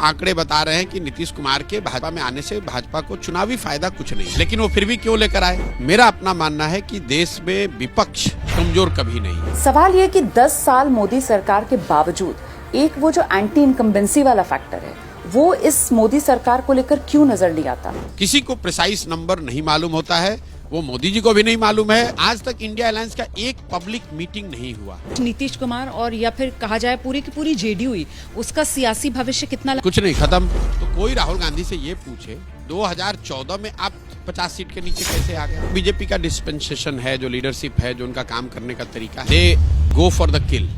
आंकड़े बता रहे हैं कि नीतीश कुमार के भाजपा में आने से भाजपा को चुनावी फायदा कुछ नहीं, लेकिन वो फिर भी क्यों लेकर आए? मेरा अपना मानना है कि देश में विपक्ष कमजोर कभी नहीं। सवाल ये कि 10 साल मोदी सरकार के बावजूद एक वो जो एंटी इनकम्बेंसी वाला फैक्टर है वो इस मोदी सरकार को लेकर क्यों नजर नहीं आता? किसी को प्रिसाइज नंबर नहीं मालूम होता है, वो मोदी जी को भी नहीं मालूम है। आज तक इंडिया अलायंस का एक पब्लिक मीटिंग नहीं हुआ। नीतीश कुमार और या फिर कहा जाए पूरी की पूरी जेडीयू ही, उसका सियासी भविष्य कितना कुछ नहीं, खत्म। तो कोई राहुल गांधी से ये पूछे 2014 में आप 50 सीट के नीचे कैसे आ गए? बीजेपी का डिस्पेंसेशन है, जो लीडरशिप है, जो उनका काम करने का तरीका है, दे गो फॉर द किल।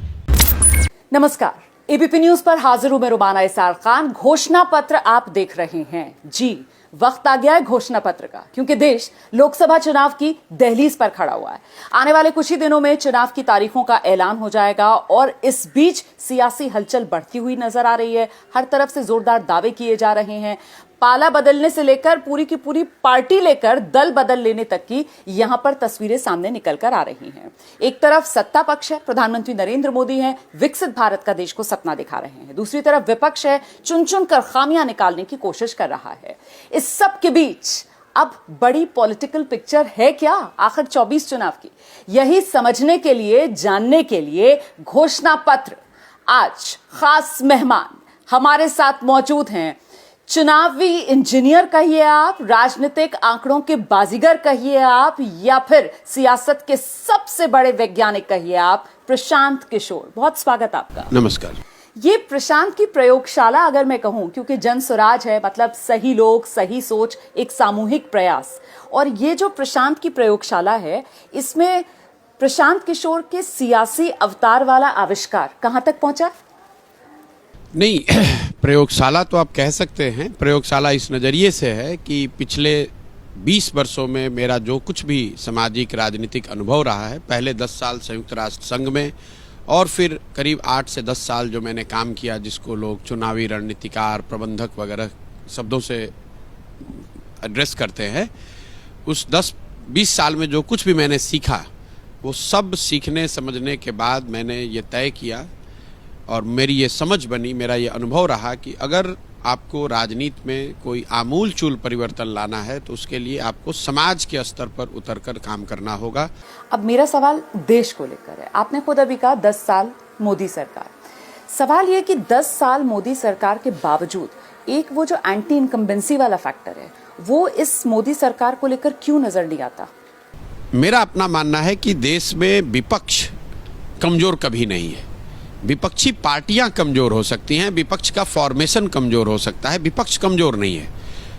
नमस्कार, एबीपी न्यूज पर हाजिर हूं मैं रुमाना इसार खान। घोषणा पत्र आप देख रहे हैं। जी, वक्त आ गया है घोषणा पत्र का, क्योंकि देश लोकसभा चुनाव की दहलीज पर खड़ा हुआ है। आने वाले कुछ ही दिनों में चुनाव की तारीखों का ऐलान हो जाएगा और इस बीच सियासी हलचल बढ़ती हुई नजर आ रही है। हर तरफ से जोरदार दावे किए जा रहे हैं। पाला बदलने से लेकर पूरी की पूरी पार्टी लेकर दल बदल लेने तक की यहां पर तस्वीरें सामने निकल कर आ रही हैं। एक तरफ सत्ता पक्ष है, प्रधानमंत्री नरेंद्र मोदी हैं, विकसित भारत का देश को सपना दिखा रहे हैं। दूसरी तरफ विपक्ष है, चुन चुन कर खामियां निकालने की कोशिश कर रहा है। इस सब के बीच अब बड़ी पॉलिटिकल पिक्चर है क्या आखिर 24 चुनाव की? यही समझने के लिए, जानने के लिए घोषणा पत्र आज खास मेहमान हमारे साथ मौजूद हैं। चुनावी इंजीनियर कहिए आप, राजनीतिक आंकड़ों के बाजीगर कहिए आप, या फिर सियासत के सबसे बड़े वैज्ञानिक कहिए आप, प्रशांत किशोर। बहुत स्वागत आपका। नमस्कार। ये प्रशांत की प्रयोगशाला अगर मैं कहूं, क्योंकि जन स्वराज है, मतलब सही लोग, सही सोच, एक सामूहिक प्रयास। और ये जो प्रशांत की प्रयोगशाला है, इसमें प्रशांत किशोर के सियासी अवतार वाला आविष्कार कहां तक पहुंचा? नहीं, प्रयोगशाला तो आप कह सकते हैं। प्रयोगशाला इस नज़रिए से है कि पिछले 20 वर्षों में मेरा जो कुछ भी सामाजिक राजनीतिक अनुभव रहा है, पहले 10 साल संयुक्त राष्ट्र संघ में और फिर करीब 8 से 10 साल जो मैंने काम किया, जिसको लोग चुनावी रणनीतिकार, प्रबंधक वगैरह शब्दों से एड्रेस करते हैं, उस 10-20 साल में जो कुछ भी मैंने सीखा, वो सब सीखने समझने के बाद मैंने ये तय किया और मेरी ये समझ बनी, मेरा ये अनुभव रहा कि अगर आपको राजनीति में कोई आमूल चूल परिवर्तन लाना है तो उसके लिए आपको समाज के स्तर पर उतरकर काम करना होगा। अब मेरा सवाल देश को लेकर है। आपने खुद अभी कहा 10 साल मोदी सरकार। सवाल ये कि 10 साल मोदी सरकार के बावजूद एक वो जो एंटी इनकम्बेंसी वाला फैक्टर है वो इस मोदी सरकार को लेकर क्यों नजर नहीं आता? मेरा अपना मानना है कि देश में विपक्ष कमजोर कभी नहीं है। विपक्षी पार्टियां कमजोर हो सकती हैं, विपक्ष का फॉर्मेशन कमजोर हो सकता है, विपक्ष कमजोर नहीं है।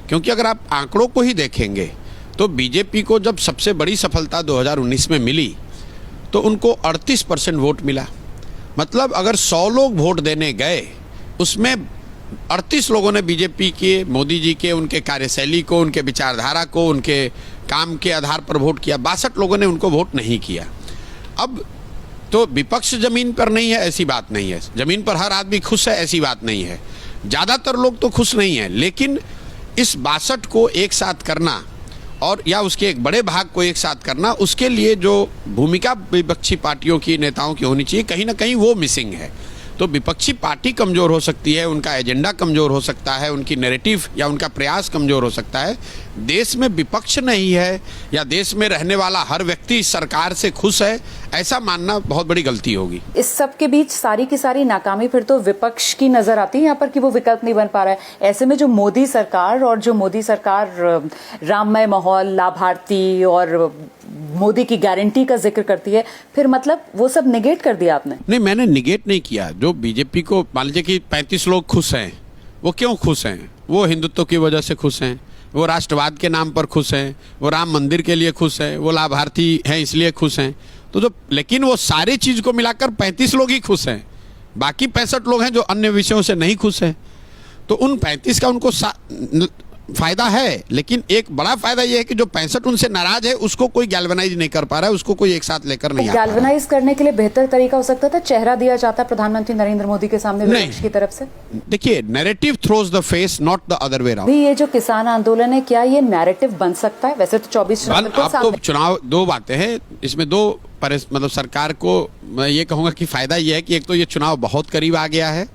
क्योंकि अगर आप आंकड़ों को ही देखेंगे तो बीजेपी को जब सबसे बड़ी सफलता 2019 में मिली तो उनको 38% वोट मिला। मतलब अगर 100 लोग वोट देने गए, उसमें 38 लोगों ने बीजेपी के, मोदी जी के, उनके कार्यशैली को, उनके विचारधारा को, उनके काम के आधार पर वोट किया। 62 लोगों ने उनको वोट नहीं किया। अब तो विपक्ष जमीन पर नहीं है ऐसी बात नहीं है, जमीन पर हर आदमी खुश है ऐसी बात नहीं है, ज़्यादातर लोग तो खुश नहीं हैं। लेकिन इस 62 को एक साथ करना और या उसके एक बड़े भाग को एक साथ करना, उसके लिए जो भूमिका विपक्षी पार्टियों की, नेताओं की होनी चाहिए, कहीं ना कहीं वो मिसिंग है। तो विपक्षी पार्टी कमज़ोर हो सकती है, उनका एजेंडा कमज़ोर हो सकता है, उनकी नैरेटिव या उनका प्रयास कमज़ोर हो सकता है। देश में विपक्ष नहीं है या देश में रहने वाला हर व्यक्ति सरकार से खुश है, ऐसा मानना बहुत बड़ी गलती होगी। इस सब के बीच सारी की सारी नाकामी फिर तो विपक्ष की नजर आती है यहाँ पर कि वो विकल्प नहीं बन पा रहा है। ऐसे में जो मोदी सरकार राममय माहौल, लाभार्थी और मोदी की गारंटी का जिक्र करती है, फिर मतलब वो सब निगेट कर दिया आपने? नहीं, मैंने निगेट नहीं किया। जो बीजेपी को मान लीजिए कि 35 लोग खुश हैं, वो क्यों खुश हैं? वो हिंदुत्व की वजह से खुश हैं, वो राष्ट्रवाद के नाम पर खुश हैं, वो राम मंदिर के लिए खुश हैं, वो लाभार्थी हैं इसलिए खुश हैं। तो जो, लेकिन वो सारी चीज को मिलाकर 35 लोग ही खुश हैं, बाकी 65 लोग हैं जो अन्य विषयों से नहीं खुश हैं। तो उन 35 का उनको फायदा है, लेकिन एक बड़ा फायदा यह है कि जो 65 उनसे नाराज है उसको कोई गैल्वनाइज नहीं कर पा रहा है, उसको कोई एक साथ लेकर नहीं आ रहा है। गैल्वनाइज करने के लिए बेहतर तरीका हो सकता था चेहरा दिया जाता प्रधानमंत्री नरेंद्र मोदी के सामने विपक्ष की तरफ से। देखिए, narrative throws the face, not the other way around. ये जो किसान आंदोलन है, क्या ये नैरेटिव बन सकता है? वैसे तो 24 चुनाव, दो बातें हैं इसमें, दो मतलब सरकार को मैं ये कहूंगा कि फायदा ये है कि एक तो ये चुनाव बहुत करीब आ गया है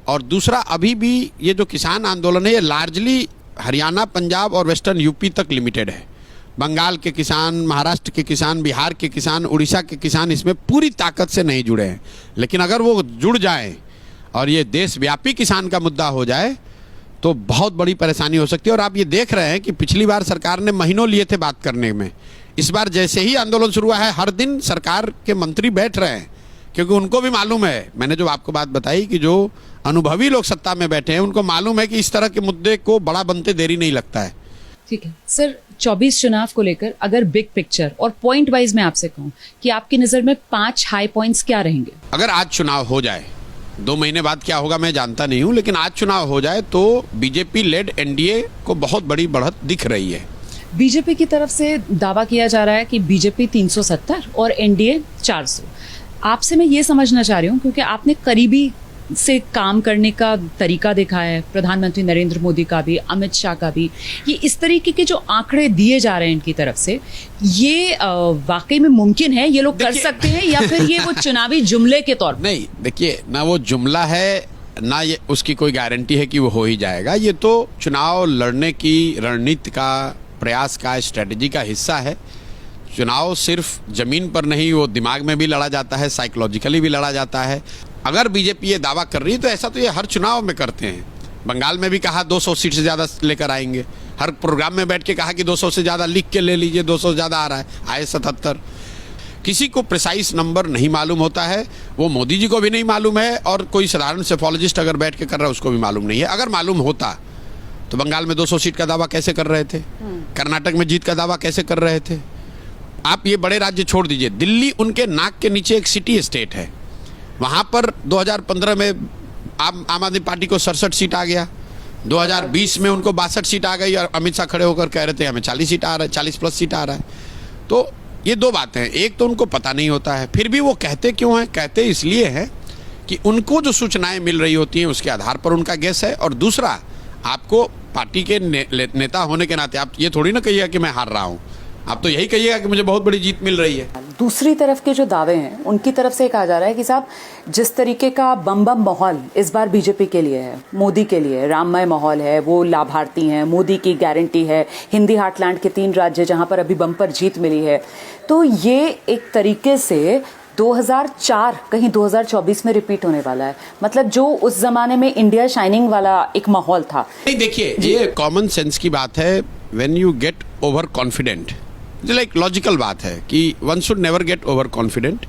और दूसरा, अभी भी ये जो किसान आंदोलन है ये लार्जली हरियाणा, पंजाब और वेस्टर्न यूपी तक लिमिटेड है। बंगाल के किसान, महाराष्ट्र के किसान, बिहार के किसान, उड़ीसा के किसान इसमें पूरी ताकत से नहीं जुड़े हैं। लेकिन अगर वो जुड़ जाएं और ये देशव्यापी किसान का मुद्दा हो जाए तो बहुत बड़ी परेशानी हो सकती है। और आप ये देख रहे हैं कि पिछली बार सरकार ने महीनों लिए थे बात करने में, इस बार जैसे ही आंदोलन शुरू हुआ है हर दिन सरकार के मंत्री बैठ रहे हैं, क्योंकि उनको भी मालूम है, मैंने जो आपको बात बताई कि जो अनुभवी लोग सत्ता में बैठे हैं उनको मालूम है कि इस तरह के मुद्दे को बड़ा बनते देरी नहीं लगता है। ठीक है सर, 24 चुनाव को लेकर अगर बिग पिक्चर और पॉइंट वाइज मैं आपसे कहूं कि आपकी नजर में 5 हाई पॉइंट्स क्या रहेंगे? अगर आज चुनाव हो जाए, 2 महीने बाद क्या होगा मैं जानता नहीं हूं, लेकिन आज चुनाव हो जाए तो बीजेपी लेड एनडीए को बहुत बड़ी बढ़त दिख रही है। बीजेपी की तरफ से दावा किया जा रहा है कि बीजेपी 370 और एनडीए 400। आपसे मैं ये समझना चाह रही हूँ, क्योंकि आपने करीबी से काम करने का तरीका देखा है, प्रधानमंत्री नरेंद्र मोदी का भी, अमित शाह का भी, ये इस तरीके के जो आंकड़े दिए जा रहे हैं इनकी तरफ से, ये वाकई में मुमकिन है, ये लोग कर सकते हैं, या फिर ये वो चुनावी जुमले के तौर पर? नहीं, देखिए, ना वो जुमला है ना ये उसकी कोई गारंटी है कि वो हो ही जाएगा। ये तो चुनाव लड़ने की रणनीति का, प्रयास का, स्ट्रेटजी का हिस्सा है। चुनाव सिर्फ जमीन पर नहीं, वो दिमाग में भी लड़ा जाता है, साइकोलॉजिकली भी लड़ा जाता है। अगर बीजेपी ये दावा कर रही है तो ऐसा तो ये हर चुनाव में करते हैं। बंगाल में भी कहा 200 सीट से ज़्यादा लेकर आएंगे, हर प्रोग्राम में बैठ के कहा कि 200 से ज़्यादा लिख के ले लीजिए, 200 से ज़्यादा आ रहा है, आए 77। किसी को प्रिसाइज नंबर नहीं मालूम होता है, वो मोदी जी को भी नहीं मालूम है और कोई साधारण सेफोलॉजिस्ट अगर बैठ के कर रहा है उसको भी मालूम नहीं है। अगर मालूम होता तो बंगाल में 200 सीट का दावा कैसे कर रहे थे, कर्नाटक में जीत का दावा कैसे कर रहे थे? आप ये बड़े राज्य छोड़ दीजिए, दिल्ली उनके नाक के नीचे एक सिटी स्टेट है, वहाँ पर 2015 में आम आदमी पार्टी को 67 सीट आ गया, 2020 में उनको 62 सीट आ गई और अमित शाह खड़े होकर कह रहे थे हमें 40 सीट आ रहा है, 40 प्लस सीट आ रहा है। तो ये 2 बातें हैं, एक तो उनको पता नहीं होता है, फिर भी वो कहते क्यों हैं? कहते इसलिए हैं कि उनको जो सूचनाएं मिल रही होती हैं उसके आधार पर उनका गेस है। और दूसरा, आपको पार्टी के नेता होने के नाते आप ये थोड़ी ना कहिएगा कि मैं हार रहा हूँ, आप तो यही कहिएगा कि मुझे बहुत बड़ी जीत मिल रही है। दूसरी तरफ के जो दावे हैं उनकी तरफ से कहा जा रहा है कि साहब जिस तरीके का बम बम माहौल इस बार बीजेपी के लिए है, मोदी के लिए राममय माहौल है, वो लाभार्थी हैं, मोदी की गारंटी है, हिंदी हार्टलैंड के 3 राज्य जहां पर अभी बम्पर जीत मिली है, तो ये एक तरीके से 2004 कहीं 2024 में रिपीट होने वाला है। मतलब जो उस जमाने में इंडिया शाइनिंग वाला एक माहौल था। नहीं, देखिए, ये कॉमन सेंस की बात है। When you get over confident, like logical बात है कि one should never get over confident.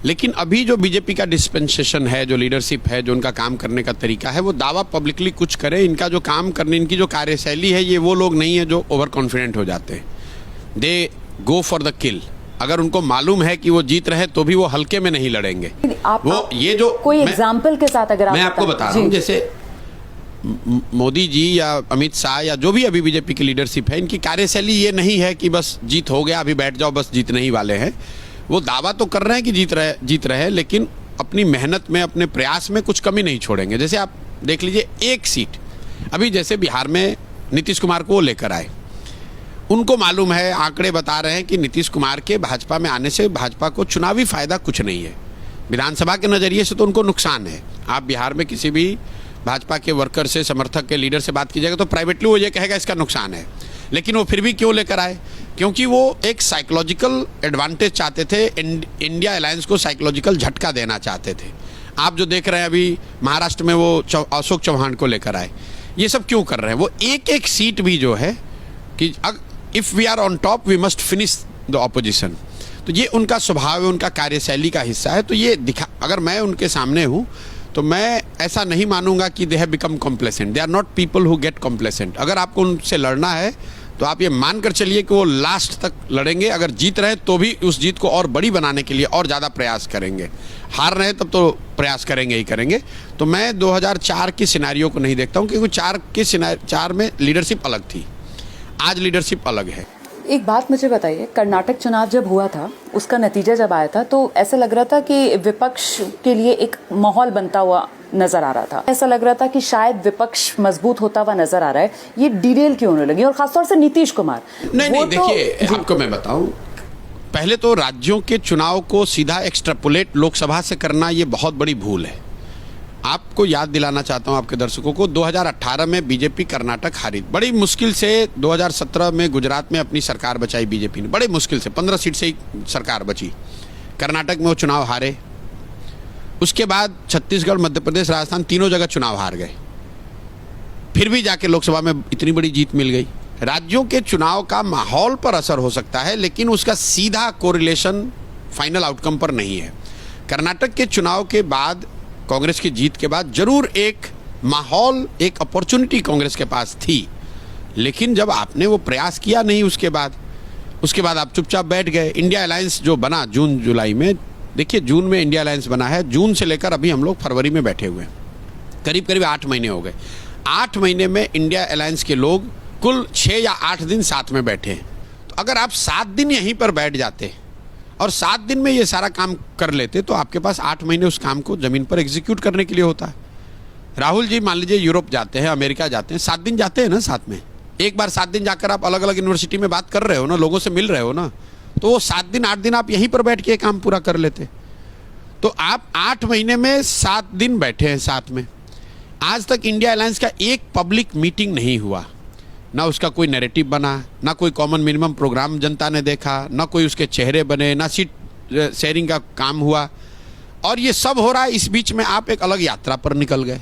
लेकिन अभी जो बीजेपी का डिस्पेंसेशन है, जो लीडरशिप है, जो उनका काम करने का तरीका है, वो दावा पब्लिकली कुछ करे, इनका जो काम करने, इनकी जो कार्यशैली है, ये वो लोग नहीं है जो ओवर कॉन्फिडेंट हो जाते हैं। दे गो फॉर द किल। अगर उनको मालूम है कि वो जीत रहे तो भी वो हल्के में नहीं लड़ेंगे। वो ये जो कोई एग्जाम्पल के साथ अगर मैं आपको बता रहा हूँ, जैसे मोदी जी या अमित शाह या जो भी अभी बीजेपी की लीडरशिप है, इनकी कार्यशैली ये नहीं है कि बस जीत हो गया अभी बैठ जाओ, बस जीतने ही वाले हैं। वो दावा तो कर रहे हैं कि जीत रहे, लेकिन अपनी मेहनत में, अपने प्रयास में कुछ कमी नहीं छोड़ेंगे। जैसे आप देख लीजिए, एक सीट अभी जैसे बिहार में नीतीश कुमार को लेकर आए, उनको मालूम है, आंकड़े बता रहे हैं कि नीतीश कुमार के भाजपा में आने से भाजपा को चुनावी फायदा कुछ नहीं है, विधानसभा के नजरिए से तो उनको नुकसान है। आप बिहार में किसी भी भाजपा के वर्कर से, समर्थक के, लीडर से बात कीजिएगा तो प्राइवेटली वो ये कहेगा इसका नुकसान है। लेकिन वो फिर भी क्यों लेकर आए? क्योंकि वो एक साइकोलॉजिकल एडवांटेज चाहते थे, इंडिया अलायंस को साइकोलॉजिकल झटका देना चाहते थे। आप जो देख रहे हैं अभी महाराष्ट्र में, वो अशोक चौहान को लेकर आए, ये सब क्यों कर रहे हैं? वो एक एक सीट भी जो है कि if we are on top we must finish the opposition, तो ये उनका स्वभाव है, उनका कार्यशैली का हिस्सा है। तो ये अगर मैं उनके सामने हूँ तो मैं ऐसा नहीं मानूंगा कि they have become complacent. They are not people who get complacent. अगर आपको उनसे लड़ना है तो आप ये मानकर चलिए कि वो लास्ट तक लड़ेंगे। अगर जीत रहे तो भी उस जीत को और बड़ी बनाने के लिए और ज़्यादा प्रयास करेंगे, हार रहे तब तो प्रयास करेंगे ही करेंगे। तो मैं 2004 की सिनेरियो को नहीं देखता हूँ, क्योंकि 4 में लीडरशिप अलग थी, आज लीडरशिप अलग है। एक बात मुझे बताइए, कर्नाटक चुनाव जब हुआ था, उसका नतीजा जब आया था, तो ऐसा लग रहा था कि विपक्ष के लिए एक माहौल बनता हुआ नजर आ रहा था। ऐसा लग रहा था कि शायद विपक्ष मजबूत होता हुआ नजर आ रहा है। ये डिरेल क्यों होने लगी, और खासतौर से नीतीश कुमार? नहीं, देखिए, आपको मैं बताऊं, पहले तो राज्यों के चुनाव को सीधा एक्सट्रापोलेट लोकसभा से करना ये बहुत बड़ी भूल है। आपको याद दिलाना चाहता हूं आपके दर्शकों को, 2018 में बीजेपी कर्नाटक हारी, बड़ी मुश्किल से 2017 में गुजरात में अपनी सरकार बचाई बीजेपी ने, बड़े मुश्किल से 15 सीट से ही सरकार बची। कर्नाटक में वो चुनाव हारे, उसके बाद छत्तीसगढ़, मध्य प्रदेश, राजस्थान तीनों जगह चुनाव हार गए, फिर भी जाके लोकसभा में इतनी बड़ी जीत मिल गई। राज्यों के चुनाव का माहौल पर असर हो सकता है, लेकिन उसका सीधा कोरिलेशन फाइनल आउटकम पर नहीं है। कर्नाटक के चुनाव के बाद, कांग्रेस की जीत के बाद जरूर एक माहौल, एक अपॉर्चुनिटी कांग्रेस के पास थी, लेकिन जब आपने वो प्रयास किया नहीं, उसके बाद आप चुपचाप बैठ गए। इंडिया अलायंस जो बना जून जुलाई में, देखिए जून में इंडिया अलायंस बना है, जून से लेकर अभी हम लोग फरवरी में बैठे हुए हैं, करीब करीब 8 महीने हो गए। 8 महीने में इंडिया अलायंस के लोग कुल 6 या 8 दिन साथ में बैठे हैं। तो अगर आप 7 दिन यहीं पर बैठ जाते और 7 दिन में ये सारा काम कर लेते, तो आपके पास 8 महीने उस काम को जमीन पर एग्जीक्यूट करने के लिए होता है। राहुल जी मान लीजिए यूरोप जाते हैं, अमेरिका जाते हैं, 7 दिन जाते हैं ना साथ में, एक बार 7 दिन जाकर आप अलग अलग यूनिवर्सिटी में बात कर रहे हो ना, लोगों से मिल रहे हो ना, तो वो 7 दिन 8 दिन आप यहीं पर बैठ के काम पूरा कर लेते। तो आप 8 महीने में 7 दिन बैठे हैं साथ में। आज तक इंडिया अलायंस का एक पब्लिक मीटिंग नहीं हुआ, ना उसका कोई नैरेटिव बना, ना कोई कॉमन मिनिमम प्रोग्राम जनता ने देखा, ना कोई उसके चेहरे बने, ना सीट शेयरिंग का काम हुआ, और ये सब हो रहा है। इस बीच में आप एक अलग यात्रा पर निकल गए,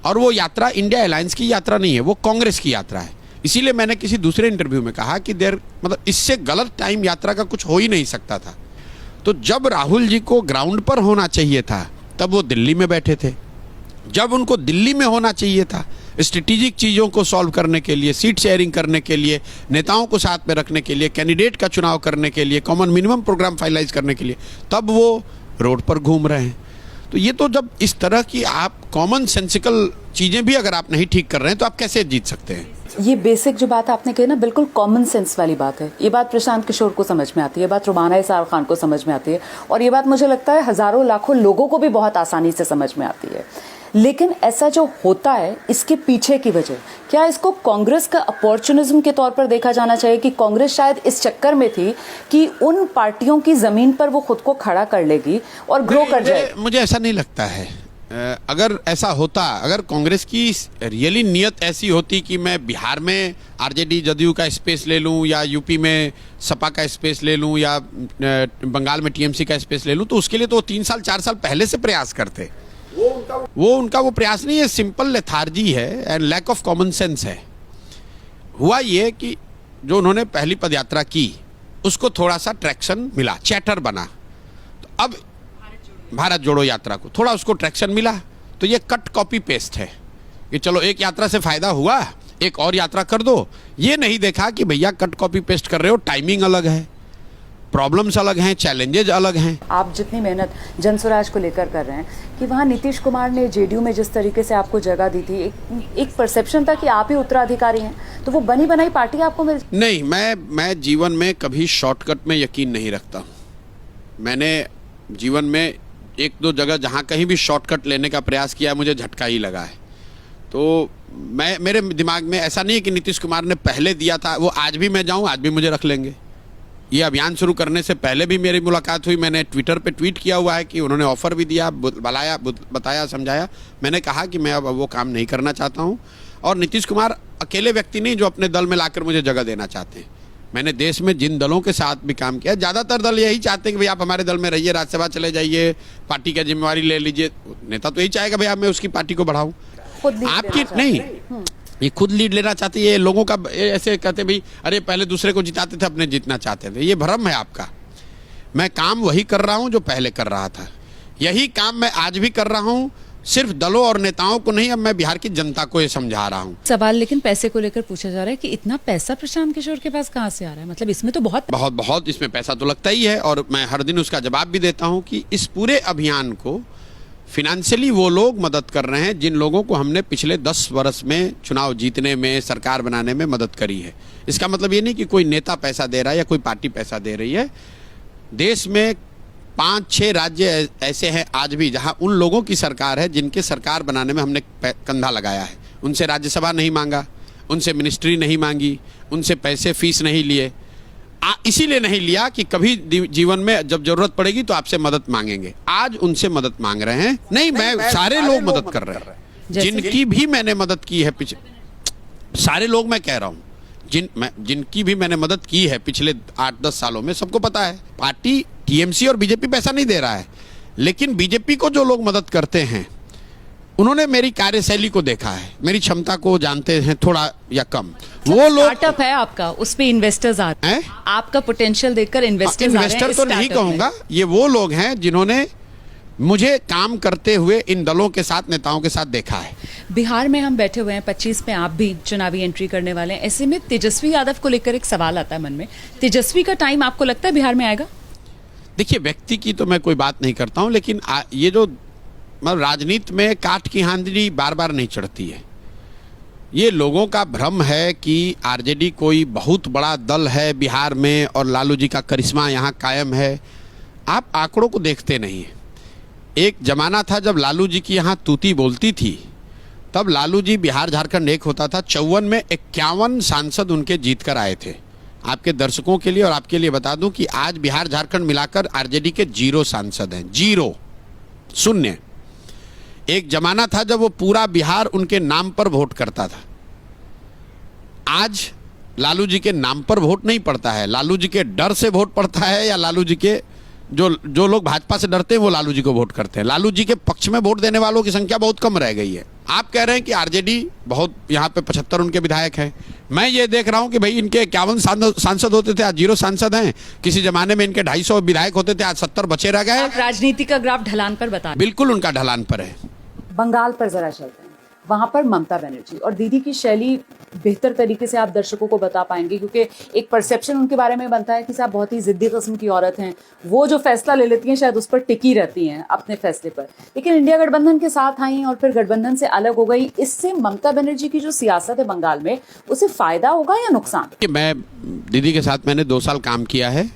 और वो यात्रा इंडिया अलायंस की यात्रा नहीं है, वो कांग्रेस की यात्रा है। इसीलिए मैंने किसी दूसरे इंटरव्यू में कहा कि इससे गलत टाइम यात्रा का कुछ हो ही नहीं सकता था। तो जब राहुल जी को ग्राउंड पर होना चाहिए था, तब वो दिल्ली में बैठे थे। जब उनको दिल्ली में होना चाहिए था स्ट्रेटेजिक चीज़ों को सॉल्व करने के लिए, सीट शेयरिंग करने के लिए, नेताओं को साथ में रखने के लिए, कैंडिडेट का चुनाव करने के लिए, कॉमन मिनिमम प्रोग्राम फाइनलाइज करने के लिए, तब वो रोड पर घूम रहे हैं। तो ये तो जब इस तरह की आप कॉमन सेंसिकल चीज़ें भी अगर आप नहीं ठीक कर रहे हैं, तो आप कैसे जीत सकते हैं? ये बेसिक जो बात आपने कही ना, बिल्कुल कॉमन सेंस वाली बात है। ये बात प्रशांत किशोर को समझ में आती है, ये बात रुमाना इसार खान को समझ में आती है, और ये बात मुझे लगता है हजारों लाखों लोगों को भी बहुत आसानी से समझ में आती है। लेकिन ऐसा जो होता है, इसके पीछे की वजह क्या, इसको कांग्रेस का अपॉर्चुनिज्म के तौर पर देखा जाना चाहिए कि कांग्रेस शायद इस चक्कर में थी कि उन पार्टियों की जमीन पर वो खुद को खड़ा कर लेगी और ग्रो कर जाएगी? मुझे ऐसा नहीं लगता है। अगर ऐसा होता, अगर कांग्रेस की रियली नियत ऐसी होती कि मैं बिहार में आरजेडी जदयू का स्पेस ले लूं, या यूपी में सपा का स्पेस ले लूं, या बंगाल में टीएमसी का स्पेस ले लूं, तो उसके लिए तो 3 साल 4 साल पहले से प्रयास करते। वो उनका प्रयास नहीं है, सिंपल लेथार्जी है and lack of common sense है। हुआ ये कि जो उन्होंने पहली पदयात्रा की, उसको थोड़ा सा ट्रैक्शन मिला, चैटर बना। तो अब भारत जोड़ो यात्रा को थोड़ा उसको ट्रैक्शन मिला, तो ये कट कॉपी पेस्ट है कि चलो एक यात्रा से फायदा हुआ, एक और यात्रा कर दो। ये नहीं देखा कि भैया कट कॉपी पेस्ट कर रहे हो, टाइमिंग अलग है, प्रॉब्लम्स अलग हैं, चैलेंजेज अलग हैं। आप जितनी मेहनत जनस्वराज को लेकर कर रहे हैं, कि वहाँ नीतीश कुमार ने जेडीयू में जिस तरीके से आपको जगह दी थी, एक परसेप्शन था कि आप ही उत्तराधिकारी हैं, तो वो बनी बनाई पार्टी आपको मिल नहीं। मैं जीवन में कभी शॉर्टकट में यकीन नहीं रखता हूँ। मैंने जीवन में 1-2 जगह जहाँ कहीं भी शॉर्टकट लेने का प्रयास किया, मुझे झटका ही लगा है। तो मेरे दिमाग में ऐसा नहीं है कि नीतीश कुमार ने पहले दिया था, वो आज भी मैं जाऊँ, आज भी मुझे रख लेंगे। ये अभियान शुरू करने से पहले भी मेरी मुलाकात हुई, मैंने ट्विटर पे ट्वीट किया हुआ है कि उन्होंने ऑफर भी दिया, बताया, समझाया। मैंने कहा कि मैं अब वो काम नहीं करना चाहता हूँ, और नीतीश कुमार अकेले व्यक्ति नहीं जो अपने दल में लाकर मुझे जगह देना चाहते हैं। मैंने देश में जिन दलों के साथ भी काम किया, ज़्यादातर दल यही चाहते हैं कि भाई आप हमारे दल में रहिए, राज्यसभा चले जाइए, पार्टी का जिम्मेवारी ले लीजिए। नेता तो यही चाहेगा भैया मैं उसकी पार्टी को बढ़ाऊँ। आपकी नहीं, ये खुद लीड लेना चाहती है। लोगों का ऐसे कहते भाई अरे पहले दूसरे को जिताते थे, अपने जीतना चाहते थे। ये भ्रम है आपका। मैं काम वही कर रहा हूं जो पहले कर रहा था, यही काम मैं आज भी कर रहा हूं, सिर्फ दलों और नेताओं को नहीं, अब मैं बिहार की जनता को ये समझा रहा हूं। सवाल लेकिन पैसे को लेकर पूछा जा रहा है कि इतना पैसा प्रशांत किशोर के पास कहाँ से आ रहा है? मतलब इसमें तो बहुत इसमें पैसा तो लगता ही है, और मैं हर दिन उसका जवाब भी देता हूं कि इस पूरे अभियान को फिनेंशियली वो लोग मदद कर रहे हैं जिन लोगों को हमने पिछले 10 वर्ष में चुनाव जीतने में, सरकार बनाने में मदद करी है। इसका मतलब ये नहीं कि कोई नेता पैसा दे रहा है या कोई पार्टी पैसा दे रही है। देश में 5-6 राज्य ऐसे हैं आज भी जहां उन लोगों की सरकार है जिनके सरकार बनाने में हमने कंधा लगाया है। उनसे राज्यसभा नहीं मांगा, उनसे मिनिस्ट्री नहीं मांगी, उनसे पैसे फीस नहीं लिए। इसीलिए नहीं लिया कि कभी जीवन में जब जरूरत पड़ेगी तो आपसे मदद मांगेंगे। आज उनसे मदद मांग रहे हैं। नहीं, मैं सारे लोग मदद कर रहे हैं, जिनकी भी मैंने मदद की है सारे लोग मैं कह रहा हूं, जिनकी भी मैंने मदद की है पिछले 8-10 सालों में, सबको पता है पार्टी टीएमसी और बीजेपी पैसा नहीं दे रहा है, लेकिन बीजेपी को जो लोग मदद करते हैं उन्होंने मेरी कार्यशैली को देखा है, मेरी क्षमता को जानते हैं थोड़ा या कम। वो लोग स्टार्टअप है आपका, उस पे इन्वेस्टर्स आ रहे हैं, आपका पोटेंशियल देखकर इन्वेस्टर्स आ रहे हैं। इन्वेस्टर तो नहीं कहूंगा, ये वो लोग हैं जिन्होंने मुझे काम करते हुए इन दलों के साथ, नेताओं के साथ देखा है। बिहार में हम बैठे हुए हैं, 25 में आप भी चुनावी एंट्री करने वाले हैं। ऐसे में तेजस्वी यादव को लेकर एक सवाल आता है मन में, तेजस्वी का टाइम आपको लगता है बिहार में आएगा? देखिए, व्यक्ति की तो मैं कोई बात नहीं करता हूं, लेकिन ये जो मतलब राजनीति में काठ की आंधी बार बार नहीं चढ़ती है। ये लोगों का भ्रम है कि आरजेडी कोई बहुत बड़ा दल है बिहार में और लालू जी का करिश्मा यहाँ कायम है। आप आंकड़ों को देखते नहीं हैं। एक जमाना था जब लालू जी की यहाँ तूती बोलती थी, तब लालू जी बिहार झारखंड एक होता था। 54 में 51 सांसद उनके जीत कर आए थे। आपके दर्शकों के लिए और आपके लिए बता दूं कि आज बिहार झारखंड मिलाकर आरजेडी के 0 सांसद हैं, 0, शून्य। एक जमाना था जब वो पूरा बिहार उनके नाम पर वोट करता था। आज लालू जी के नाम पर वोट नहीं पड़ता है, लालू जी के डर से वोट पड़ता है, या लालू जी के जो लोग भाजपा से डरते हैं वो लालू जी को वोट करते हैं। लालू जी के पक्ष में वोट देने वालों की संख्या बहुत कम रह गई है। आप कह रहे हैं कि आरजेडी बहुत, यहाँ पे 75 उनके विधायक हैं। मैं ये देख रहा हूँ कि भाई इनके 51 सांसद होते थे, आज 0 सांसद हैं। किसी जमाने में इनके 250 विधायक होते थे, आज 70 बचे रह गए। राजनीति का ग्राफ ढलान पर बता। बिल्कुल उनका ढलान पर है। बंगाल पर जरा चलते हैं। वहां पर ममता बनर्जी और दीदी की शैली बेहतर तरीके से आप दर्शकों को बता पाएंगे, क्योंकि एक परसेप्शन उनके बारे में बनता है कि साहब बहुत ही जिद्दी किस्म की औरत हैं, वो जो फैसला ले लेती हैं शायद उस पर टिकी रहती हैं अपने फैसले पर। लेकिन इंडिया गठबंधन के साथ आई और फिर गठबंधन से अलग हो गई। इससे ममता बनर्जी की जो सियासत है बंगाल में, उसे फायदा होगा या नुकसान? मैं दीदी के साथ मैंने 2 साल काम किया है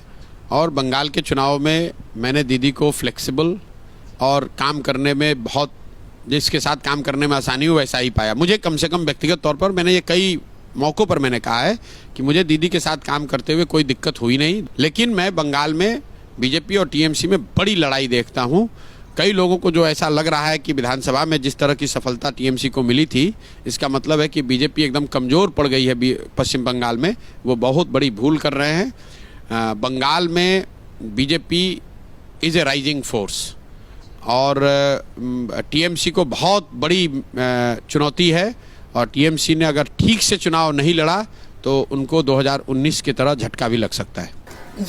और बंगाल के चुनाव में मैंने दीदी को फ्लेक्सिबल और काम करने में बहुत, जिसके साथ काम करने में आसानी हो वैसा ही पाया। मुझे कम से कम व्यक्तिगत तौर पर, मैंने ये कई मौक़ों पर मैंने कहा है कि मुझे दीदी के साथ काम करते हुए कोई दिक्कत हुई नहीं। लेकिन मैं बंगाल में बीजेपी और टीएमसी में बड़ी लड़ाई देखता हूँ। कई लोगों को जो ऐसा लग रहा है कि विधानसभा में जिस तरह की सफलता टीएमसी को मिली थी, इसका मतलब है कि बीजेपी एकदम कमज़ोर पड़ गई है पश्चिम बंगाल में, वो बहुत बड़ी भूल कर रहे हैं। बंगाल में BJP is a rising force और टीएमसी को बहुत बड़ी चुनौती है, और टीएमसी ने अगर ठीक से चुनाव नहीं लड़ा तो उनको 2019 की तरह झटका भी लग सकता है।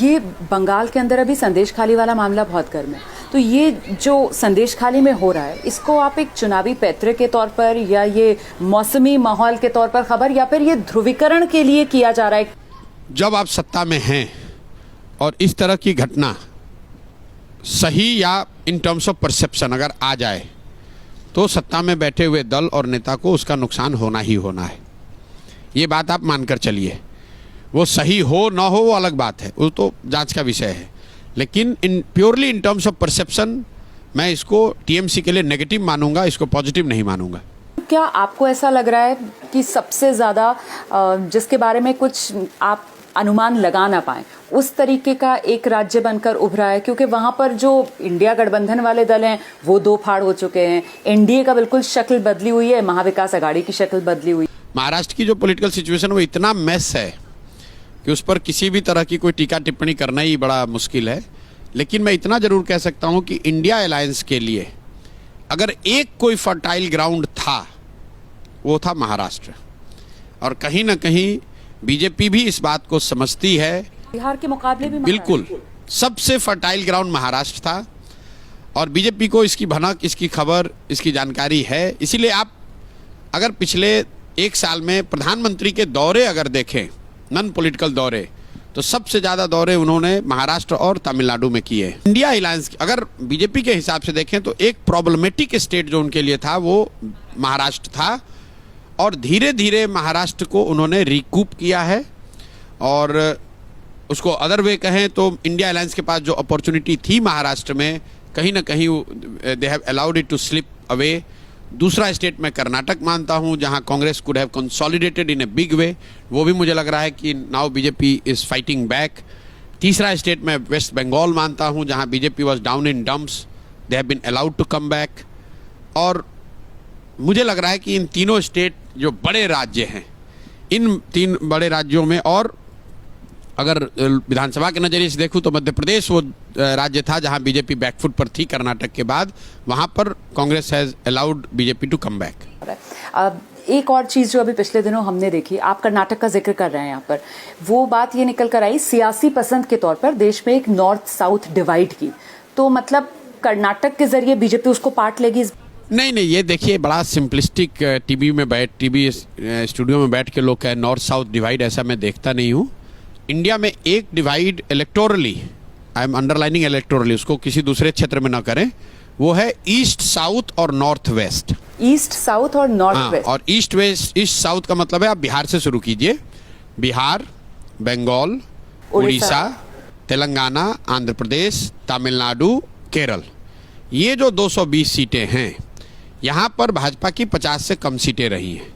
ये बंगाल के अंदर अभी संदेश खाली वाला मामला बहुत गर्म है, तो ये जो संदेश खाली में हो रहा है, इसको आप एक चुनावी पैतरे के तौर पर, या ये मौसमी माहौल के तौर पर खबर, या फिर ये ध्रुवीकरण के लिए किया जा रहा है? जब आप सत्ता में हैं और इस तरह की घटना सही या इन टर्म्स ऑफ परसेप्शन अगर आ जाए, तो सत्ता में बैठे हुए दल और नेता को उसका नुकसान होना ही होना है। ये बात आप मानकर चलिए। वो सही हो ना हो वो अलग बात है, वो तो जांच का विषय है। लेकिन purely in terms of perception मैं इसको टीएमसी के लिए नेगेटिव मानूंगा, इसको पॉजिटिव नहीं मानूंगा। क्या आपको ऐसा लग रहा है कि सबसे ज़्यादा जिसके बारे में कुछ आप अनुमान लगा ना पाए, उस तरीके का एक राज्य बनकर उभरा है? क्योंकि वहां पर जो इंडिया गठबंधन वाले दल हैं वो 2 फाड़ हो चुके हैं, एनडीए का बिल्कुल शक्ल बदली हुई है, महाविकास आघाड़ी की शक्ल बदली हुई। महाराष्ट्र की जो पॉलिटिकल सिचुएशन वो इतना मेस है कि उस पर किसी भी तरह की कोई टीका टिप्पणी करना ही बड़ा मुश्किल है। लेकिन मैं इतना जरूर कह सकता हूं कि इंडिया अलायंस के लिए अगर एक कोई फर्टाइल ग्राउंड था, वो था महाराष्ट्र। और कहीं ना कहीं बीजेपी भी इस बात को समझती है। बिहार के मुकाबले भी बिल्कुल सबसे फर्टाइल ग्राउंड महाराष्ट्र था, और बीजेपी को इसकी भनक, इसकी खबर, इसकी जानकारी है। इसीलिए आप अगर पिछले 1 साल में प्रधानमंत्री के दौरे अगर देखें, नॉन पॉलिटिकल दौरे, तो सबसे ज़्यादा दौरे उन्होंने महाराष्ट्र और तमिलनाडु में किए। इंडिया अलायंस अगर बीजेपी के हिसाब से देखें तो एक प्रॉब्लमेटिक स्टेट जो उनके लिए था वो महाराष्ट्र था, और धीरे धीरे महाराष्ट्र को उन्होंने रिकूप किया है। और उसको अदर वे कहें तो इंडिया अलायंस के पास जो अपॉर्चुनिटी थी महाराष्ट्र में, कहीं ना कहीं they have allowed it to slip away. दूसरा स्टेट मैं कर्नाटक मानता हूं जहां Congress could have consolidated in a big way, वो भी मुझे लग रहा है कि now BJP is fighting back. तीसरा स्टेट मैं वेस्ट बंगाल मानता हूं जहां BJP was down in dumps, they have been allowed to come back. और मुझे लग रहा है कि इन तीनों स्टेट जो बड़े राज्य हैं, इन तीन बड़े राज्यों में, और अगर विधानसभा के नजरिए से देखूं तो मध्य प्रदेश वो राज्य था जहां बीजेपी बैकफुट पर थी कर्नाटक के बाद, वहां पर Congress has allowed BJP to come back. अब एक और चीज जो अभी पिछले दिनों हमने देखी, आप कर्नाटक का जिक्र कर रहे हैं यहाँ पर, वो बात ये निकल कर आई सियासी पसंद के तौर पर देश में एक नॉर्थ साउथ डिवाइड की, तो मतलब कर्नाटक के जरिए बीजेपी उसको पार्ट लेगी? नहीं, ये देखिए बड़ा सिंपलिस्टिक टीवी स्टूडियो में बैठ के लोग कहे नॉर्थ साउथ डिवाइड, ऐसा मैं देखता नहीं हूँ। इंडिया में एक divide electorally, I am underlining electorally, उसको किसी दूसरे क्षेत्र में ना करें, वो है ईस्ट साउथ और नॉर्थ वेस्ट। ईस्ट साउथ और नॉर्थ वेस्ट। और ईस्ट वेस्ट, ईस्ट साउथ का मतलब है आप बिहार से शुरू कीजिए, बिहार, बंगाल, उड़ीसा, तेलंगाना, आंध्र प्रदेश, तमिलनाडु, केरल, ये जो 220 सीटें हैं, यहाँ पर भाजपा की 50 से कम सीटें रही हैं।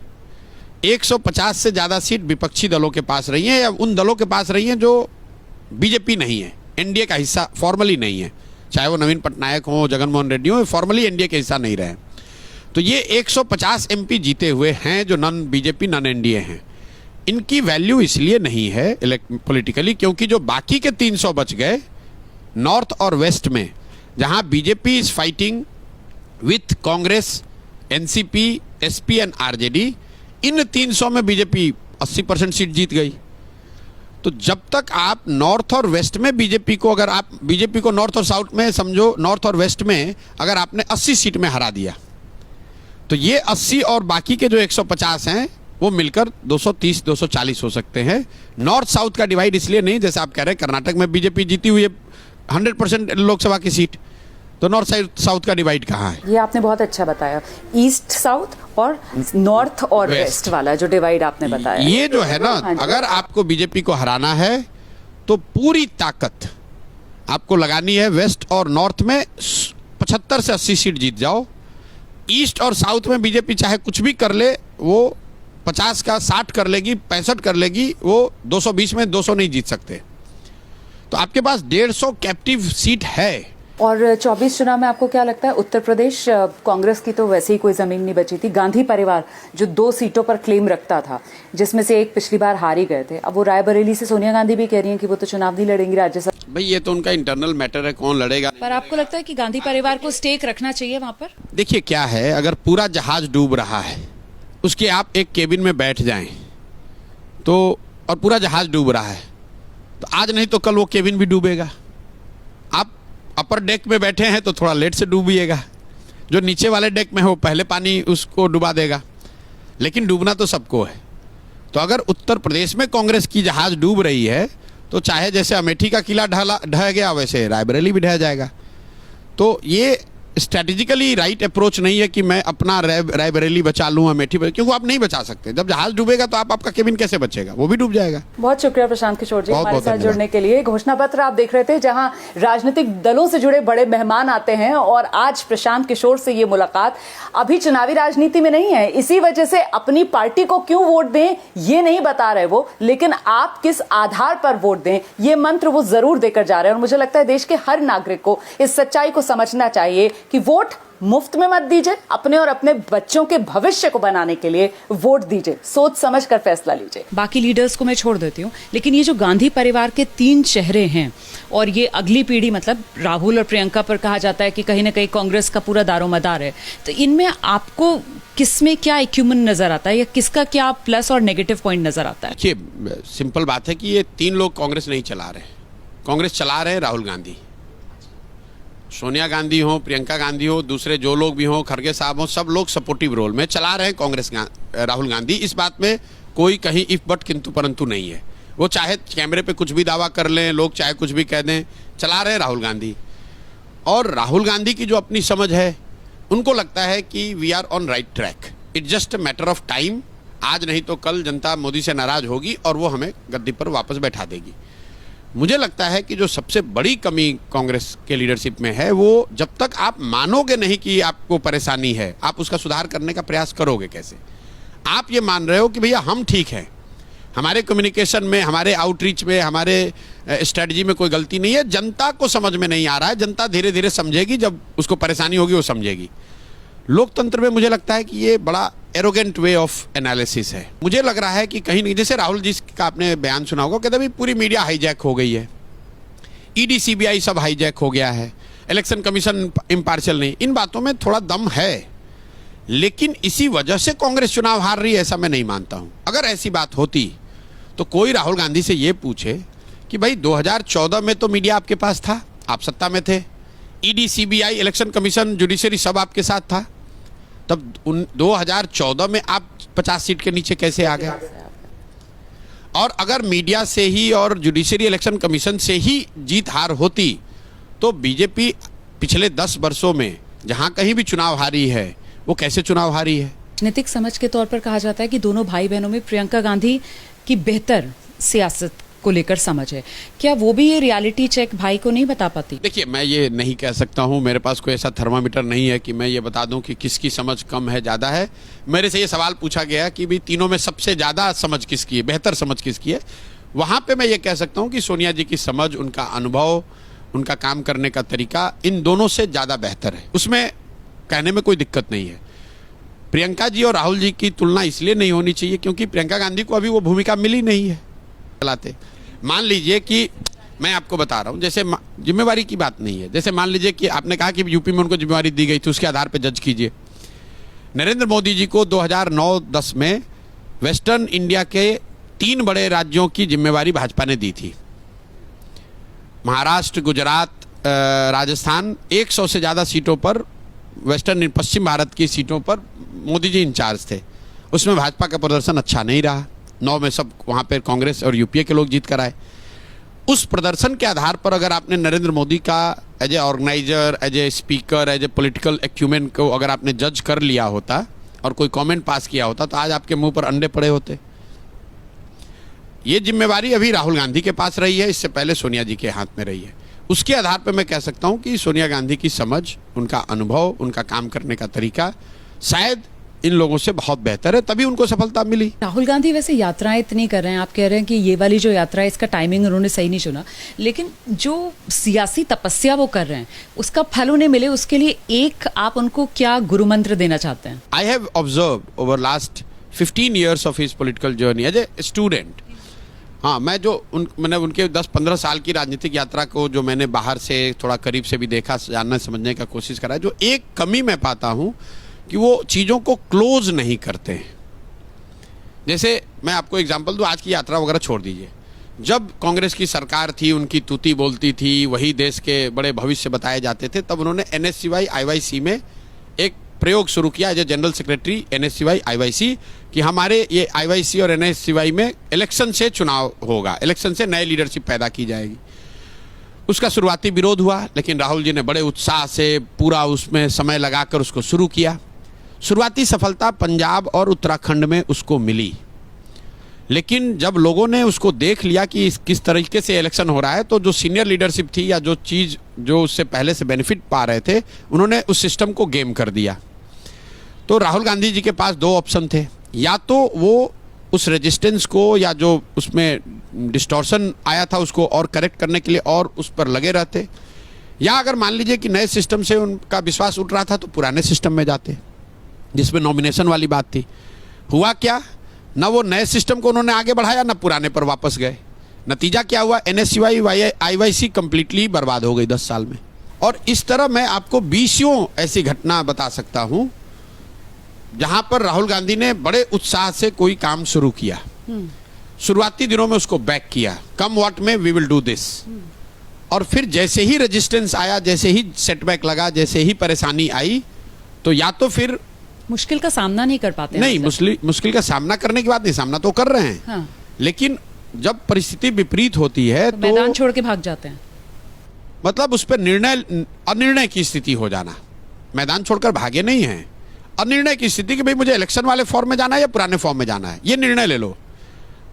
150 से ज़्यादा सीट विपक्षी दलों के पास रही हैं, या उन दलों के पास रही हैं जो बीजेपी नहीं है, एनडीए का हिस्सा फॉर्मली नहीं है, चाहे वो नवीन पटनायक हो, जगनमोहन रेड्डी हो, फॉर्मली एनडीए के हिस्सा नहीं रहे। तो ये 150 एमपी जीते हुए हैं जो नॉन बीजेपी नॉन एनडीए हैं। इनकी वैल्यू इसलिए नहीं है पॉलिटिकली क्योंकि जो बाकी के 300 बच गए नॉर्थ और वेस्ट में, जहां BJP is fighting with Congress, NCP, SP and RJD, in 300 में बीजेपी 80% सीट जीत गई। तो जब तक आप नॉर्थ और वेस्ट में बीजेपी को, अगर आप बीजेपी को नॉर्थ और साउथ में समझो, नॉर्थ और वेस्ट में अगर आपने 80 सीट में हरा दिया, तो ये 80 और बाकी के जो 150 हैं वो मिलकर 230 240 हो सकते हैं। नॉर्थ साउथ का डिवाइड इसलिए नहीं, जैसे आप कह रहे हैं कर्नाटक में बीजेपी जीती हुई है 100% लोकसभा की सीट, तो नॉर्थ साउथ का डिवाइड कहाँ है? ये आपने बहुत अच्छा बताया, ईस्ट साउथ और नॉर्थ और वेस्ट वाला जो डिवाइड आपने बताया, ये जो है ना, अगर आपको बीजेपी को हराना है तो पूरी ताकत आपको लगानी है वेस्ट और नॉर्थ में 75 से 80 सीट जीत जाओ। ईस्ट और साउथ में बीजेपी चाहे कुछ भी कर ले, वो 50 का 60 कर लेगी, 65 कर लेगी, वो 220 में 200 नहीं जीत सकते। तो आपके पास 150 कैप्टिव सीट है। और 24 चुनाव में आपको क्या लगता है, उत्तर प्रदेश कांग्रेस की तो वैसे ही कोई जमीन नहीं बची थी, गांधी परिवार जो 2 सीटों पर क्लेम रखता था, जिसमें से एक पिछली बार हार ही गए थे, अब वो रायबरेली से सोनिया गांधी भी कह रही हैं कि वो तो चुनाव नहीं लड़ेंगी राज्यसभा। भाई ये तो उनका इंटरनल मैटर है, कौन लड़ेगा। पर आपको लगता है कि गांधी परिवार को स्टेक रखना चाहिए वहां पर? देखिए क्या है, अगर पूरा जहाज डूब रहा है, उसके आप एक केबिन में बैठ जाएं तो, और पूरा जहाज डूब रहा है, तो आज नहीं तो कल वो केबिन भी डूबेगा। आप अपर डेक में बैठे हैं तो थोड़ा लेट से डूबिएगा, जो नीचे वाले डेक में है वो पहले पानी उसको डुबा देगा, लेकिन डूबना तो सबको है। तो अगर उत्तर प्रदेश में कांग्रेस की जहाज डूब रही है, तो चाहे जैसे अमेठी का किला ढह गया, वैसे रायबरेली भी ढह जाएगा। तो ये स्ट्रेटेजिकली राइट अप्रोच नहीं है कि मैं अपना रायबरेली बचा लूँ, अमेठी, क्योंकि आप नहीं बचा सकते। जब जहाज डूबेगा तो आपका केबिन कैसे बचेगा, वो भी डूब जाएगा। बहुत शुक्रिया प्रशांत किशोर जी हमारे साथ जुड़ने के लिए। घोषणा पत्र आप देख रहे थे जहां राजनीतिक दलों से जुड़े बड़े मेहमान आते हैं, और आज प्रशांत किशोर से ये मुलाकात अभी चुनावी राजनीति में नहीं है, इसी वजह से अपनी पार्टी को क्यों वोट दें ये नहीं बता रहे वो, लेकिन आप किस आधार पर वोट दें ये मंत्र वो जरूर देकर जा रहे हैं। और मुझे लगता है देश के हर नागरिक को इस सच्चाई को समझना चाहिए कि वोट मुफ्त में मत दीजिए, अपने और अपने बच्चों के भविष्य को बनाने के लिए वोट दीजिए, सोच समझ कर फैसला लीजिए। बाकी लीडर्स को मैं छोड़ देती हूँ, लेकिन ये जो गांधी परिवार के 3 चेहरे हैं और ये अगली पीढ़ी, मतलब राहुल और प्रियंका पर कहा जाता है कि कहीं ना कहीं कांग्रेस का पूरा दारोमदार है, तो इनमें आपको किसमें क्या इक्यूमेन नजर आता है, या किसका क्या प्लस और नेगेटिव पॉइंट नजर आता है? देखिए सिंपल बात है कि ये 3 लोग कांग्रेस नहीं चला रहे, कांग्रेस चला रहे राहुल गांधी। सोनिया गांधी हो, प्रियंका गांधी हो, दूसरे जो लोग भी हों, खड़गे साहब हों, सब लोग सपोर्टिव रोल में चला रहे हैं कांग्रेस राहुल गांधी। इस बात में कोई कहीं इफ बट किंतु परंतु नहीं है। वो चाहे कैमरे पे कुछ भी दावा कर लें, लोग चाहे कुछ भी कह दें, चला रहे हैं राहुल गांधी। और राहुल गांधी की जो अपनी समझ है, उनको लगता है कि we are on right track, it's just a matter of time. आज नहीं तो कल जनता मोदी से नाराज होगी और वो हमें गद्दी पर वापस बैठा देगी। मुझे लगता है कि जो सबसे बड़ी कमी कांग्रेस के लीडरशिप में है, वो जब तक आप मानोगे नहीं कि आपको परेशानी है, आप उसका सुधार करने का प्रयास करोगे कैसे? आप ये मान रहे हो कि भैया हम ठीक हैं, हमारे कम्युनिकेशन में, हमारे आउटरीच में, हमारे स्ट्रेटजी में कोई गलती नहीं है, जनता को समझ में नहीं आ रहा है, जनता धीरे धीरे समझेगी, जब उसको परेशानी होगी वो समझेगी। लोकतंत्र में मुझे लगता है कि ये बड़ा एरोगेंट वे ऑफ एनालिसिस है। मुझे लग रहा है कि कहीं नहीं, जैसे राहुल जी का आपने बयान सुना होगा, कहते भाई पूरी मीडिया हाईजैक हो गई है, ईडी सीबीआई सब हाईजैक हो गया है, इलेक्शन कमीशन इम्पार्शियल नहीं। इन बातों में थोड़ा दम है, लेकिन इसी वजह से कांग्रेस चुनाव हार रही है ऐसा मैं नहीं मानता हूं। अगर ऐसी बात होती तो कोई राहुल गांधी से ये पूछे कि भाई 2014 में तो मीडिया आपके पास था, आप सत्ता में थे, ED CBI election commission judiciary सब आपके साथ था, तब 2014 में आप 50 सीट के नीचे कैसे आ गए? और अगर मीडिया से ही और जुडिशरी इलेक्शन कमीशन से ही जीत हार होती तो बीजेपी पिछले 10 वर्षों में जहां कहीं भी चुनाव हारी है वो कैसे चुनाव हारी है? राजनीतिक समझ के तौर पर कहा जाता है कि दोनों भाई बहनों में प्रियंका गांधी की बेहतर सियासत को लेकर समझ है। क्या वो भी ये रियलिटी चेक भाई को नहीं बता पाती? देखिए, मैं ये नहीं कह सकता हूँ, मेरे पास कोई ऐसा थर्मामीटर नहीं है कि मैं ये बता दूं कि किसकी समझ कम है ज़्यादा है। मेरे से ये सवाल पूछा गया कि भी तीनों में सबसे ज़्यादा समझ किसकी है, बेहतर समझ किसकी है। वहाँ पे मैं ये कह सकता हूँ कि सोनिया जी की समझ, उनका अनुभव, उनका काम करने का तरीका इन दोनों से ज़्यादा बेहतर है, उसमें कहने में कोई दिक्कत नहीं है। प्रियंका जी और राहुल जी की तुलना इसलिए नहीं होनी चाहिए क्योंकि प्रियंका गांधी को अभी वो भूमिका मिली नहीं है चलाते। मान लीजिए कि मैं आपको बता रहा हूं, जैसे जिम्मेवारी की बात नहीं है, जैसे मान लीजिए कि आपने कहा कि यूपी में उनको जिम्मेवारी दी गई थी, उसके आधार पर जज कीजिए। नरेंद्र मोदी जी को 2009-10 में वेस्टर्न इंडिया के 3 बड़े राज्यों की जिम्मेवारी भाजपा ने दी थी, महाराष्ट्र, गुजरात, राजस्थान। 100 से ज़्यादा सीटों पर, वेस्टर्न पश्चिम भारत की सीटों पर मोदी जी इंचार्ज थे। उसमें भाजपा का प्रदर्शन अच्छा नहीं रहा, 9 में सब वहाँ पर कांग्रेस और यूपीए के लोग जीत कर आए। उस प्रदर्शन के आधार पर अगर आपने नरेंद्र मोदी का as a organizer, as a speaker, as a political acumen को अगर आपने जज कर लिया होता और कोई कमेंट पास किया होता तो आज आपके मुंह पर अंडे पड़े होते। ये जिम्मेवारी अभी राहुल गांधी के पास रही है, इससे पहले सोनिया जी के हाथ में रही है। उसके आधार पर मैं कह सकता हूं कि सोनिया गांधी की समझ, उनका अनुभव, उनका काम करने का तरीका शायद इन लोगों से बहुत बेहतर है, तभी उनको सफलता मिली। राहुल गांधी वैसे यात्राएं इतनी कर रहे हैं, आप कह रहे हैं कि ये वाली जो यात्रा है इसका टाइमिंग उन्होंने सही नहीं चुना, लेकिन जो सियासी तपस्या वो कर रहे हैं उसका फल उन्हें मिले, उसके लिए एक आप उनको क्या गुरु मंत्र देना चाहते हैं? I have observed over last 15 years of his political journey as a student. हाँ, मैं जो मैंने उनके 10-15 साल की राजनीतिक यात्रा को जो मैंने बाहर से थोड़ा करीब से भी देखा, जानना समझने का कोशिश करा, जो एक कमी मैं पाता हूँ कि वो चीज़ों को क्लोज नहीं करते हैं। जैसे मैं आपको एग्जांपल दूं, आज की यात्रा वगैरह छोड़ दीजिए, जब कांग्रेस की सरकार थी, उनकी तूती बोलती थी, वही देश के बड़े भविष्य बताए जाते थे, तब उन्होंने NSCY IYC में एक प्रयोग शुरू किया as a general secretary NSCY IYC कि हमारे ये IYC और NSCY में इलेक्शन से चुनाव होगा, इलेक्शन से नए लीडरशिप पैदा की जाएगी। उसका शुरुआती विरोध हुआ, लेकिन राहुल जी ने बड़े उत्साह से पूरा उसमें समय लगाकर उसको शुरू किया। शुरुआती सफलता पंजाब और उत्तराखंड में उसको मिली, लेकिन जब लोगों ने उसको देख लिया कि किस तरीके से इलेक्शन हो रहा है, तो जो सीनियर लीडरशिप थी या जो चीज़ जो उससे पहले से बेनिफिट पा रहे थे, उन्होंने उस सिस्टम को गेम कर दिया। तो राहुल गांधी जी के पास 2 ऑप्शन थे, या तो वो उस रेजिस्टेंस को या जो उसमें डिस्टॉर्शन आया था उसको और करेक्ट करने के लिए और उस पर लगे रहते, या अगर मान लीजिए कि नए सिस्टम से उनका विश्वास उठ रहा था तो पुराने सिस्टम में जाते जिसमें नॉमिनेशन वाली बात थी। हुआ क्या, ना वो नए सिस्टम को उन्होंने आगे बढ़ाया, ना पुराने पर वापस गए। नतीजा क्या हुआ, NSCY IYC कंप्लीटली बर्बाद हो गई 10 साल में। और इस तरह मैं आपको 20 ऐसी घटना बता सकता हूं जहां पर राहुल गांधी ने बड़े उत्साह से कोई काम शुरू किया, शुरुआती दिनों में उसको बैक किया, कम व्हाट में वी विल डू दिस, और फिर जैसे ही रेजिस्टेंस आया, जैसे ही सेटबैक लगा, जैसे ही परेशानी आई, तो या तो फिर मुश्किल का सामना नहीं कर पाते। नहीं, मुश्किल का सामना करने की बात नहीं, सामना तो कर रहे हैं। हाँ। लेकिन जब परिस्थिति विपरीत होती है तो मैदान छोड़ के भाग जाते हैं। मतलब उस पर अनिर्णय की स्थिति हो जाना। मैदान छोड़कर भागे नहीं है, अनिर्णय की स्थिति कि भाई मुझे इलेक्शन वाले फॉर्म में जाना है या पुराने फॉर्म में जाना है, ये निर्णय ले लो।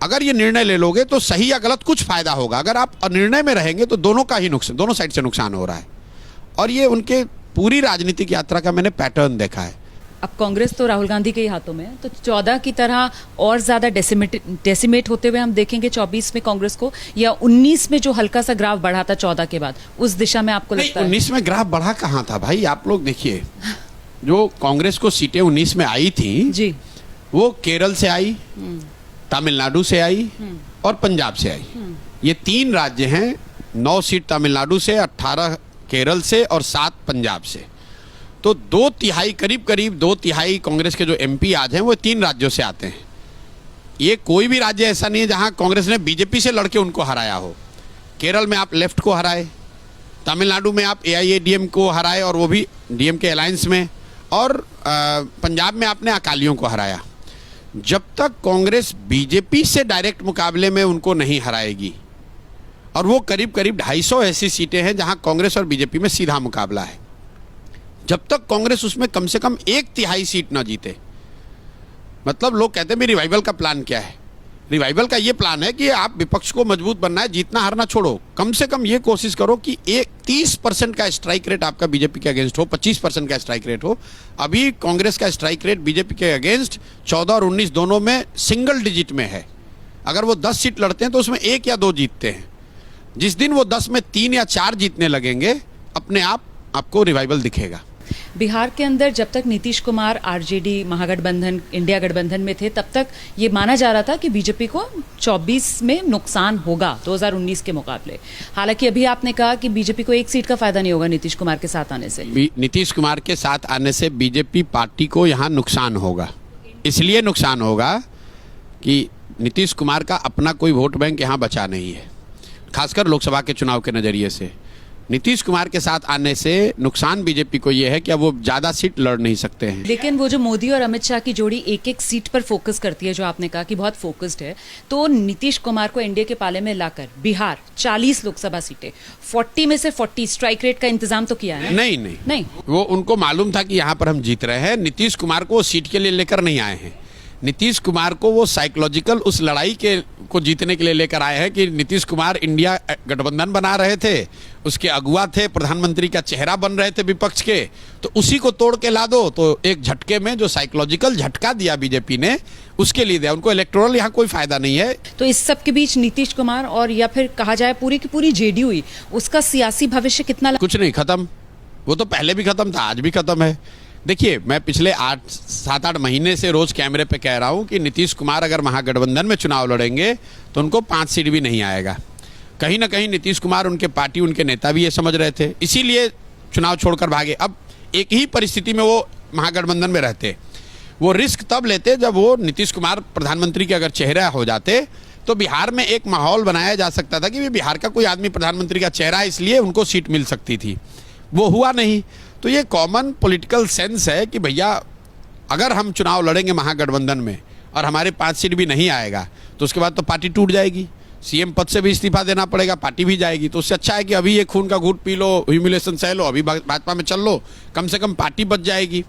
अगर ये निर्णय ले लोगे तो सही या गलत कुछ फायदा होगा, अगर आप अनिर्णय में रहेंगे तो दोनों का ही नुकसान, दोनों साइड से नुकसान हो रहा है। और ये उनके पूरी राजनीतिक यात्रा का मैंने पैटर्न देखा है। अब कांग्रेस तो राहुल गांधी के ही हाथों में है, तो 14 की तरह और ज्यादा डेसिमेट होते हुए हम देखेंगे 24 में कांग्रेस को, या 19 में जो हल्का सा ग्राफ बढ़ा था 14 के बाद, उस दिशा में आपको लगता है? 19 में ग्राफ बढ़ा कहाँ था भाई, आप लोग देखिए, जो कांग्रेस को सीटें 19 में आई थी जी, वो केरल से आई, तमिलनाडु से आई और पंजाब से आई। ये 3 राज्य हैं, 9 सीट तमिलनाडु से, 18 केरल से और 7 पंजाब से। तो 2/3 करीब 2/3 कांग्रेस के जो एमपी आज हैं वो 3 राज्यों से आते हैं। ये कोई भी राज्य ऐसा नहीं है जहां कांग्रेस ने बीजेपी से लड़के उनको हराया हो। केरल में आप लेफ्ट को हराए, तमिलनाडु में आप एआईएडीएम को हराए और वो भी डीएम के अलायंस में, और पंजाब में आपने अकालियों को हराया। जब तक कांग्रेस बीजेपी से डायरेक्ट मुकाबले में उनको नहीं हराएगी, और वो करीब 250 ऐसी सीटें हैं जहां कांग्रेस और बीजेपी में सीधा मुकाबला है, जब तक कांग्रेस उसमें कम से कम 1/3 सीट ना जीते, मतलब लोग कहते हैं भी रिवाइवल का प्लान क्या है। रिवाइवल का ये प्लान है कि आप विपक्ष को मजबूत बनना है, जीतना हारना छोड़ो, कम से कम ये कोशिश करो कि 30% का स्ट्राइक रेट आपका बीजेपी के अगेंस्ट हो, 25% का स्ट्राइक रेट हो। अभी कांग्रेस का स्ट्राइक रेट बीजेपी के अगेंस्ट 14 और 19 दोनों में सिंगल डिजिट में है। अगर वो 10 सीट लड़ते हैं तो उसमें 1 या 2 जीतते हैं। जिस दिन वो 10 में 3 या 4 जीतने लगेंगे, अपने आप आपको रिवाइवल दिखेगा। बिहार के अंदर जब तक नीतीश कुमार आरजेडी महागठबंधन इंडिया गठबंधन में थे, तब तक ये माना जा रहा था कि बीजेपी को 24 में नुकसान होगा 2019 के मुकाबले। हालांकि अभी आपने कहा कि बीजेपी को 1 सीट का फायदा नहीं होगा नीतीश कुमार के साथ आने से। नीतीश कुमार के साथ आने से बीजेपी पार्टी को यहाँ नुकसान होगा। इसलिए नुकसान होगा कि नीतीश कुमार का अपना कोई वोट बैंक यहाँ बचा नहीं है, खासकर लोकसभा के चुनाव के नजरिए से। नीतीश कुमार के साथ आने से नुकसान बीजेपी को यह है कि अब वो ज्यादा सीट लड़ नहीं सकते हैं। लेकिन वो जो मोदी और अमित शाह की जोड़ी 1-1 सीट पर फोकस करती है, जो आपने कहा कि बहुत फोकस्ड है, तो नीतीश कुमार को एनडीए के पाले में लाकर बिहार 40 लोकसभा सीटें, 40 में से 40 स्ट्राइक रेट का इंतजाम तो किया है? नहीं, वो उनको मालूम था कि यहाँ पर हम जीत रहे हैं। नीतीश कुमार को सीट के लिए लेकर नहीं आए हैं। नीतीश कुमार को वो साइकोलॉजिकल उस लड़ाई को जीतने के लिए लेकर आए हैं कि नीतीश कुमार इंडिया गठबंधन बना रहे थे, उसके अगुआ थे, प्रधानमंत्री का चेहरा बन रहे थे विपक्ष के, तो उसी को तोड़ के ला दो। तो एक झटके में जो साइकोलॉजिकल झटका दिया बीजेपी ने, उसके लिए दिया। उनको इलेक्टोरल यहाँ कोई फायदा नहीं है। तो इस सब के बीच नीतीश कुमार और या फिर कहा जाए पूरी की पूरी जेडीयू ही, उसका सियासी भविष्य कितना? कुछ नहीं, खत्म। वो तो पहले भी खत्म था, आज भी खत्म है। देखिए, मैं पिछले 7-8 महीने से रोज कैमरे पे कह रहा हूं कि नीतीश कुमार अगर महागठबंधन में चुनाव लड़ेंगे तो उनको 5 सीट भी नहीं आएगा। कहीं ना कहीं नीतीश कुमार, उनके पार्टी, उनके नेता भी ये समझ रहे थे, इसीलिए चुनाव छोड़कर भागे। अब एक ही परिस्थिति में वो महागठबंधन में रहते, वो रिस्क तब लेते जब वो नीतीश कुमार प्रधानमंत्री के अगर चेहरा हो जाते, तो बिहार में एक माहौल बनाया जा सकता था कि बिहार का कोई आदमी प्रधानमंत्री का चेहरा है, इसलिए उनको सीट मिल सकती थी। वो हुआ नहीं। तो ये कॉमन पॉलिटिकल सेंस है कि भैया, अगर हम चुनाव लड़ेंगे महागठबंधन में और हमारे 5 सीट भी नहीं आएगा, तो उसके बाद तो पार्टी टूट जाएगी, सीएम पद से भी इस्तीफा देना पड़ेगा, पार्टी भी जाएगी। तो उससे अच्छा है कि अभी ये खून का घूंट पी लो, ह्यूमिलेशन सह लो, अभी भाजपा में चल लो, कम से कम पार्टी बच जाएगी।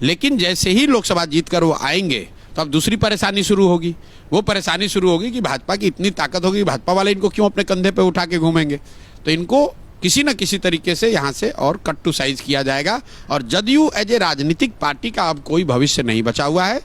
लेकिन जैसे ही लोकसभा जीत कर वो आएंगे तो अब दूसरी परेशानी शुरू होगी। वो परेशानी शुरू होगी कि भाजपा की इतनी ताकत होगी, भाजपा वाले इनको क्यों अपने कंधे पे उठा के घूमेंगे। तो इनको किसी न किसी तरीके से यहाँ से और कट टू साइज किया जाएगा। और जदयू एज ए राजनीतिक पार्टी का अब कोई भविष्य नहीं बचा हुआ है।